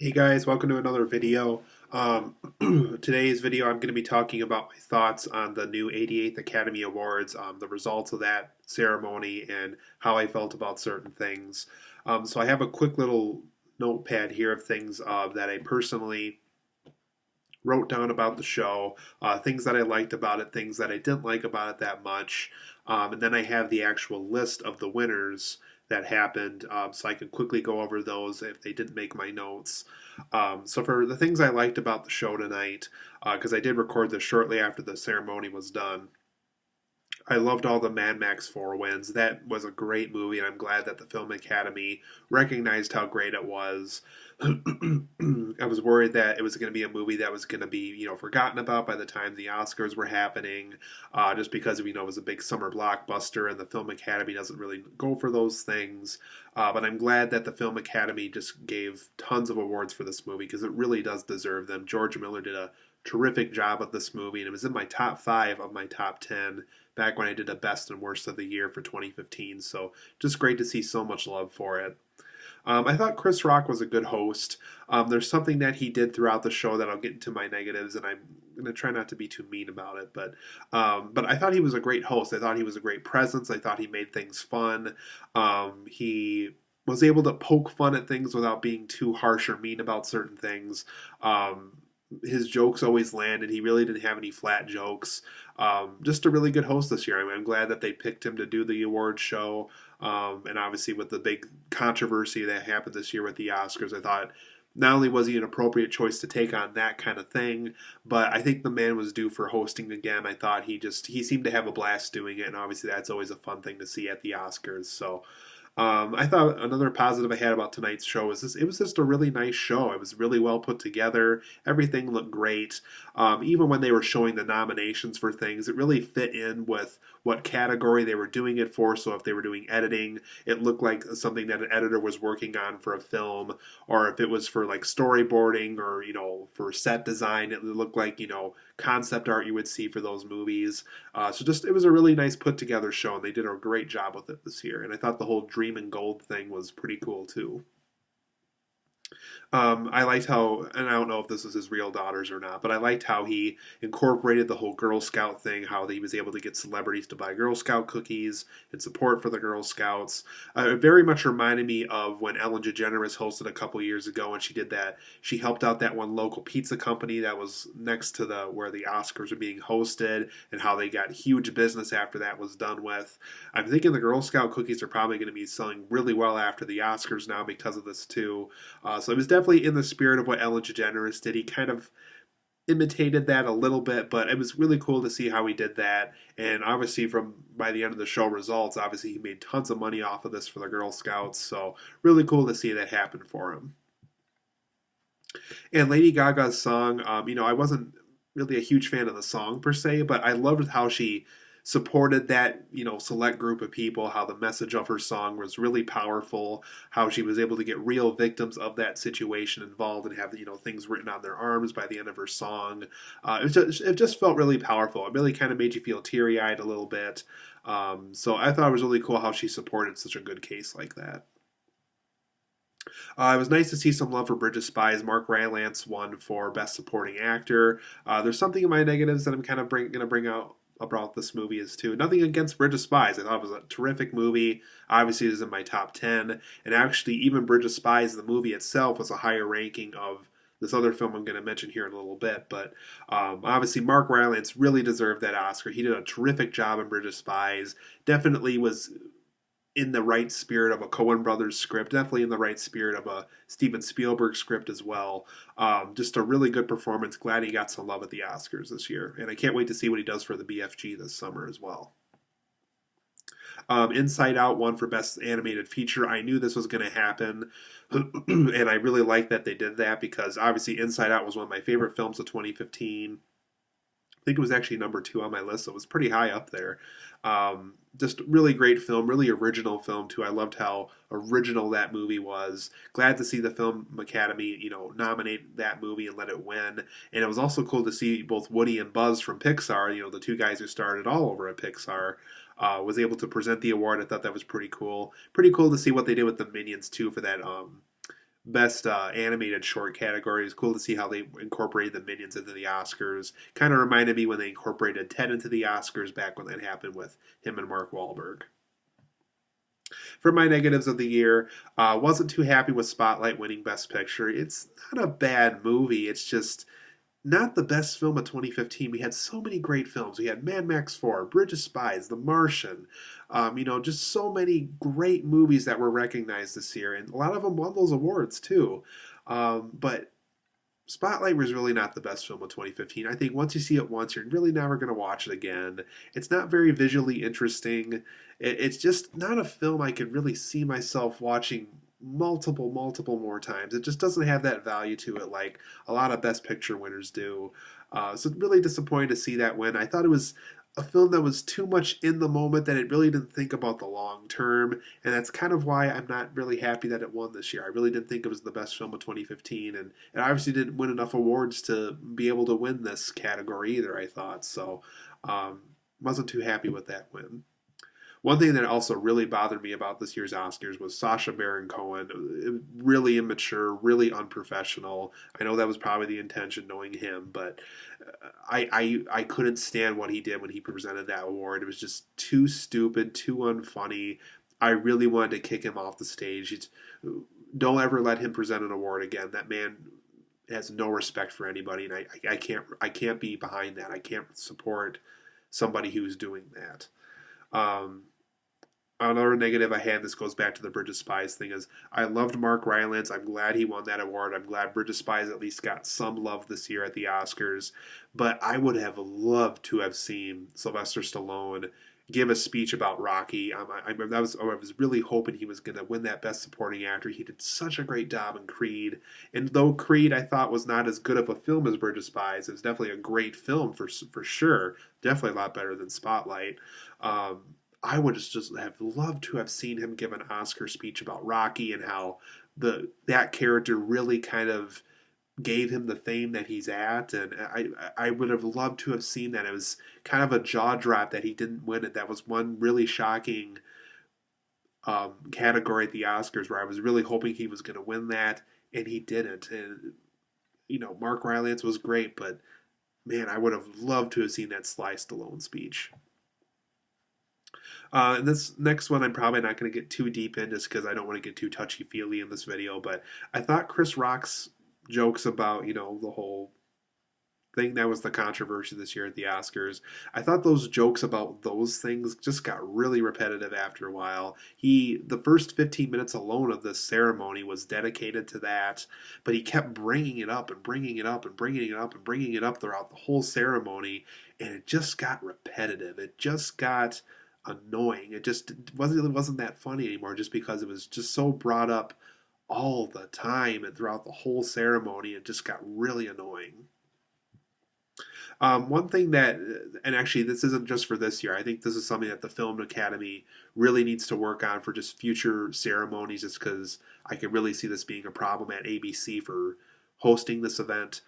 Hey guys, welcome to another video. Today's video, I'm going to be talking about my thoughts on the new 88th Academy Awards, the results of that ceremony, and how I felt about certain things. So I have a quick little notepad here of things that I personally wrote down about the show, things that I liked about it, things that I didn't like about it that much, and then I have the actual list of the winners that happened, so I can quickly go over those if they didn't make my notes. So for the things I liked about the show tonight, because I did record this shortly after the ceremony was done. I loved all the Mad Max 4 wins. That was a great movie, and I'm glad that the Film Academy recognized how great it was. I was worried that it was going to be a movie that was going to be, forgotten about by the time the Oscars were happening, just because it was a big summer blockbuster, and the Film Academy doesn't really go for those things. But I'm glad that the Film Academy just gave tons of awards for this movie because it really does deserve them. George Miller did a terrific job of this movie, and it was in my top 5 of my top 10 back when I did a best and worst of the year for 2015. So just great to see so much love for it. I thought Chris Rock was a good host. There's something that he did throughout the show that I'll get into my negatives, and I'm going to try not to be too mean about it. But I thought he was a great host. I thought he was a great presence. I thought he made things fun. He was able to poke fun at things without being too harsh or mean about certain things. His jokes always landed. He really didn't have any flat jokes. Just a really good host this year. I'm glad that they picked him to do the award show. And obviously, with the big controversy that happened this year with the Oscars, I thought not only was he an appropriate choice to take on that kind of thing, but I think the man was due for hosting again. I thought he seemed to have a blast doing it, and obviously that's always a fun thing to see at the Oscars. So I thought another positive I had about tonight's show was this. It was just a really nice show. It was really well put together. Everything looked great. Even when they were showing the nominations for things, it really fit in with what category they were doing it for. So if they were doing editing, it looked like something that an editor was working on for a film, or if it was for like storyboarding or for set design, it looked like concept art you would see for those movies. So just it was a really nice put together show, and they did a great job with it this year. And I thought the whole Dream and Gold thing was pretty cool too. I liked how, and I don't know if this is his real daughters or not, but I liked how he incorporated the whole Girl Scout thing, how he was able to get celebrities to buy Girl Scout cookies and support for the Girl Scouts. It very much reminded me of when Ellen DeGeneres hosted a couple years ago, and she did that. She helped out that one local pizza company that was next to the where the Oscars were being hosted, and how they got huge business after that was done with. I'm thinking the Girl Scout cookies are probably going to be selling really well after the Oscars now because of this too. So it was definitely in the spirit of what Ellen DeGeneres did. He kind of imitated that a little bit, but it was really cool to see how he did that. And obviously, from by the end of the show results, obviously he made tons of money off of this for the Girl Scouts. So really cool to see that happen for him. And Lady Gaga's song, I wasn't really a huge fan of the song per se, but I loved how she supported that select group of people, how the message of her song was really powerful, how she was able to get real victims of that situation involved and have things written on their arms by the end of her song. It just felt really powerful. It really kind of made you feel teary-eyed a little bit. So I thought it was really cool how she supported such a good case like that. It was nice to see some love for Bridge of Spies. Mark Rylance won for Best Supporting Actor. There's something in my negatives that I'm kind of going to bring out about this movie is too. Nothing against Bridge of Spies. I thought it was a terrific movie. Obviously, it is in my top 10. And actually, even Bridge of Spies, the movie itself, was a higher ranking of this other film I'm going to mention here in a little bit. But obviously, Mark Rylance really deserved that Oscar. He did a terrific job in Bridge of Spies. Definitely was in the right spirit of a Coen Brothers script, definitely in the right spirit of a Steven Spielberg script as well. Just a really good performance. Glad he got some love at the Oscars this year, and I can't wait to see what he does for the BFG this summer as well. Inside Out won for Best Animated Feature. I knew this was going to happen, and I really like that they did that because obviously Inside Out was one of my favorite films of 2015. I think it was actually number 2 on my list, so it was pretty high up there. Just really great film, really original film too. I loved how original that movie was. Glad to see the Film Academy, nominate that movie and let it win. And it was also cool to see both Woody and Buzz from Pixar, the two guys who started all over at Pixar, was able to present the award. I thought that was pretty cool. Pretty cool to see what they did with the Minions too for that best animated short category. It's cool to see how they incorporated the Minions into the Oscars. Kind of reminded me when they incorporated Ted into the Oscars back when that happened with him and Mark Wahlberg. For my negatives of the year, wasn't too happy with Spotlight winning Best Picture. It's not a bad movie. It's just not the best film of 2015. We had so many great films. We had Mad Max 4, Bridge of Spies, The Martian, just so many great movies that were recognized this year. And a lot of them won those awards too. But Spotlight was really not the best film of 2015. I think once you see it once, you're really never going to watch it again. It's not very visually interesting. It's just not a film I could really see myself watching multiple more times. It just doesn't have that value to it like a lot of Best Picture winners do. So really disappointed to see that win. I thought it was a film that was too much in the moment that it really didn't think about the long term, and that's kind of why I'm not really happy that it won this year. I really didn't think it was the best film of 2015, and it obviously didn't win enough awards to be able to win this category either. I thought so. Um, wasn't too happy with that win. One thing that also really bothered me about this year's Oscars was Sacha Baron Cohen. Really immature, really unprofessional. I know that was probably the intention, knowing him, but I couldn't stand what he did when he presented that award. It was just too stupid, too unfunny. I really wanted to kick him off the stage. Don't ever let him present an award again. That man has no respect for anybody, and I can't be behind that. I can't support somebody who's doing that. Um, Another negative I had, this goes back to the Bridge of Spies thing, is I loved Mark Rylance. I'm glad he won that award. I'm glad Bridge of Spies at least got some love this year at the Oscars. But I would have loved to have seen Sylvester Stallone give a speech about Rocky. I was really hoping he was going to win that Best Supporting Actor. He did such a great job in Creed. And though Creed I thought was not as good of a film as Bridge of Spies, it was definitely a great film for sure. Definitely a lot better than Spotlight. Um, I would just have loved to have seen him give an Oscar speech about Rocky and how that character really kind of gave him the fame that he's at, and I would have loved to have seen that. It was kind of a jaw drop that he didn't win it. That was one really shocking category at the Oscars where I was really hoping he was going to win that, and he didn't. And Mark Rylance was great, but man, I would have loved to have seen that Sly Stallone speech. And this next one, I'm probably not going to get too deep in just because I don't want to get too touchy feely in this video. But I thought Chris Rock's jokes about, the whole thing that was the controversy this year at the Oscars, I thought those jokes about those things just got really repetitive after a while. The first 15 minutes alone of this ceremony was dedicated to that, but he kept bringing it up and bringing it up and bringing it up and bringing it up throughout the whole ceremony, and it just got repetitive. It just got annoying. It just wasn't that funny anymore, just because it was just so brought up all the time and throughout the whole ceremony. It just got really annoying. One thing that, and actually this isn't just for this year, I think this is something that the Film Academy really needs to work on for just future ceremonies, just because I can really see this being a problem at ABC for hosting this event,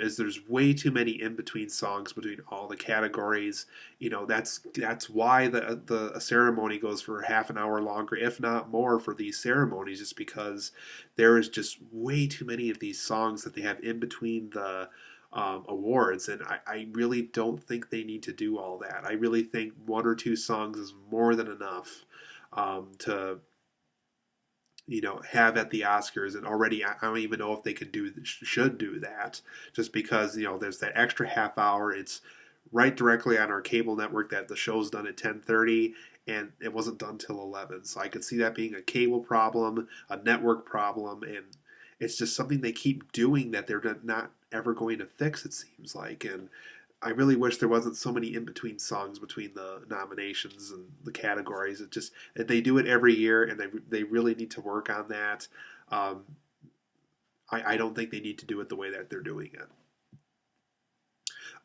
is there's way too many in-between songs between all the categories. That's why the ceremony goes for half an hour longer, if not more, for these ceremonies, just because there is just way too many of these songs that they have in between the awards, and I really don't think they need to do all that. I really think one or two songs is more than enough to have at the Oscars. And already I don't even know if they should do that, just because there's that extra half hour. It's right directly on our cable network that the show's done at 10:30, and it wasn't done till 11. So I could see that being a cable problem, a network problem, and it's just something they keep doing that they're not ever going to fix, it seems like. And I really wish there wasn't so many in between songs between the nominations and the categories. They do it every year, and they really need to work on that. Um, I don't think they need to do it the way that they're doing it.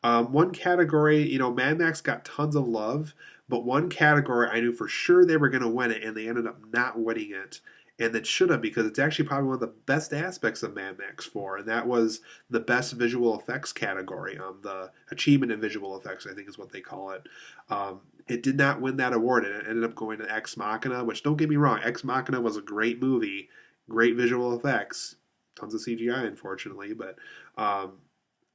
One category, Mad Max got tons of love, but one category I knew for sure they were going to win it, and they ended up not winning it. And it should have, because it's actually probably one of the best aspects of Mad Max 4, and that was the best visual effects category. The achievement in visual effects, I think is what they call it. It did not win that award, and it ended up going to Ex Machina, which, don't get me wrong, Ex Machina was a great movie, great visual effects, tons of CGI, unfortunately, but um,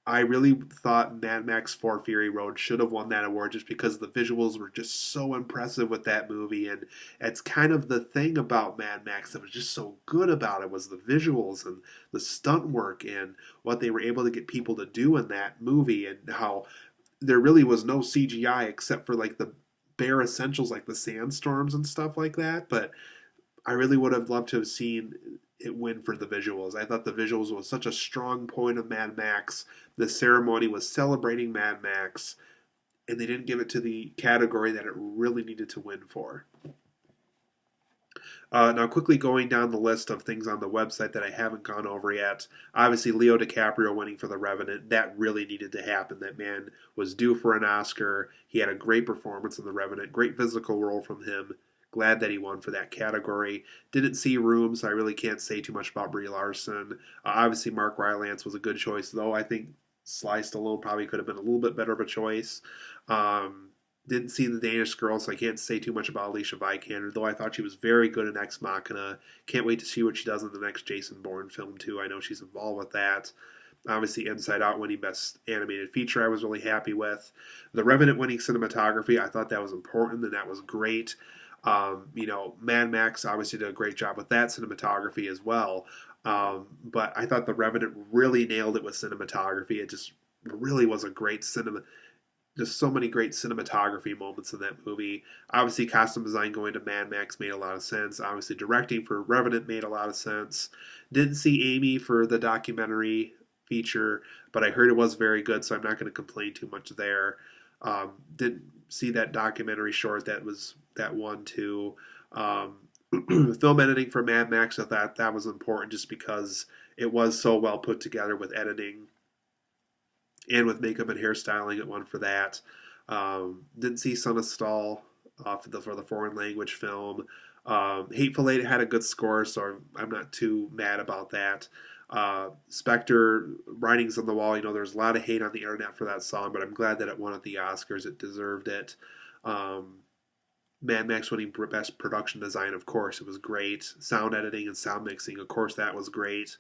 I really thought Mad Max 4 Fury Road should have won that award just because the visuals were just so impressive with that movie. And it's kind of the thing about Mad Max that was just so good about it was the visuals and the stunt work and what they were able to get people to do in that movie and how there really was no CGI except for like the bare essentials like the sandstorms and stuff like that. But I really would have loved to have seen it win for the visuals. I thought the visuals was such a strong point of Mad Max. The ceremony was celebrating Mad Max, and they didn't give it to the category that it really needed to win for. Now, quickly going down the list of things on the website that I haven't gone over yet. Obviously, Leo DiCaprio winning for The Revenant. That really needed to happen. That man was due for an Oscar. He had a great performance in The Revenant, great physical role from him. Glad that he won for that category. Didn't see Room, so I really can't say too much about Brie Larson. Obviously, Mark Rylance was a good choice, though. I think Sly Stallone probably could have been a little bit better of a choice. Um, didn't see the Danish Girl, so I can't say too much about Alicia Vikander, though I thought she was very good in Ex Machina. Can't wait to see what she does in the next Jason Bourne film, too. I know she's involved with that. Obviously, Inside Out winning Best Animated Feature, I was really happy with. The Revenant winning cinematography, I thought that was important, and that was great. Mad Max obviously did a great job with that cinematography as well. But I thought The Revenant really nailed it with cinematography. It just really was a great cinema, just so many great cinematography moments in that movie. Obviously, costume design going to Mad Max made a lot of sense. Obviously, directing for Revenant made a lot of sense. Didn't see Amy for the documentary feature, but I heard it was very good, so I'm not going to complain too much there. Didn't see that documentary short that won too. Um, Film editing for Mad Max, I thought that was important just because it was so well put together with editing and with makeup and hairstyling, it won for that. Didn't see Son of Stahl for the foreign language film. Hateful Eight had a good score, so I'm not too mad about that. Spectre, Writings on the Wall, there's a lot of hate on the internet for that song, but I'm glad that it won at the Oscars. It deserved it. Mad Max winning Best Production Design, of course, it was great. Sound editing and sound mixing, of course, that was great.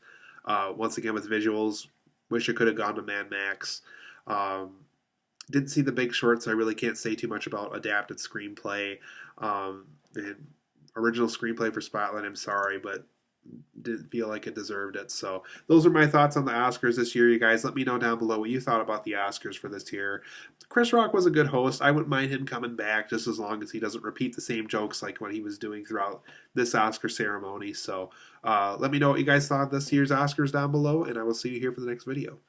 Once again, with visuals, wish it could have gone to Mad Max. Um, didn't see The Big Short, so I really can't say too much about adapted screenplay. And original screenplay for Spotlight, I'm sorry, but didn't feel like it deserved it. So those are my thoughts on the Oscars this year, you guys. Let me know down below what you thought about the Oscars for this year. Chris Rock was a good host. I wouldn't mind him coming back just as long as he doesn't repeat the same jokes like what he was doing throughout this Oscar ceremony. So let me know what you guys thought of this year's Oscars down below, and I will see you here for the next video.